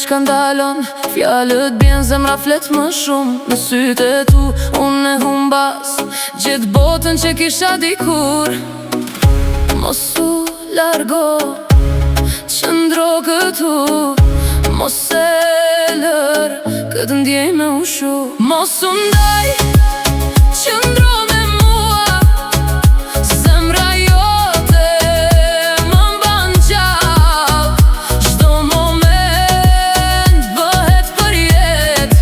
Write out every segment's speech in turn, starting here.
Shka ndalon, fjallët bjen, zemra flet më shumë. Në sytë e tu, unë e humbas gjithë botën që kisha dikur. Mos u largo, qëndro këtu, mos e lër këtë ndjej me ushu. Mos u ndaj, qëndro me mua, zemra jote më mban gjallë. Çdo moment bëhet për jet,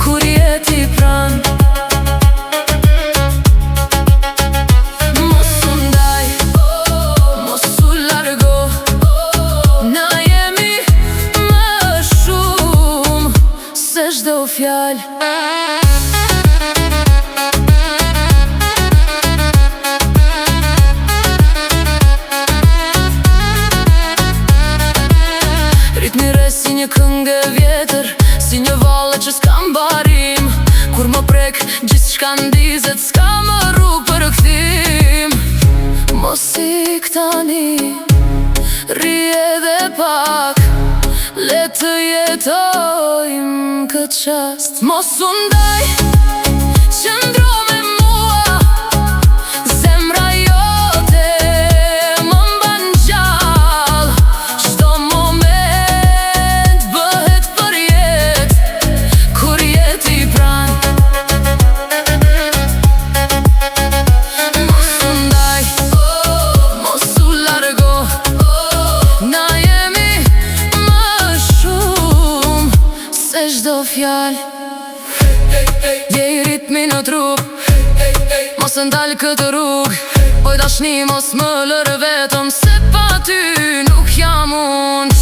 kur jeti pran. Mos u ndaj, mos u largo, na jemi më shumë se çdo fjalë. Ritmi re si një këngë vjetër, si një valle që s'kam barim. Kur më prek, gjithë shka ndizet, s'ka më rrug për këthim. Mos ik tani, rri edhe pak, le të jetojmë këtë qast. Mos u ndaj, qëndro me mua, zemra jote më mban gjallë. Çdo moment bëhet për jet, kur jeti pran. Mos u ndaj, mos u largo, na jemi më shumë se çdo fjalë. Je i ritmi në trup, mos e ndalë këtë rrug. Oj dashni mos më lër vetëm, se pa ty nuk jam unë.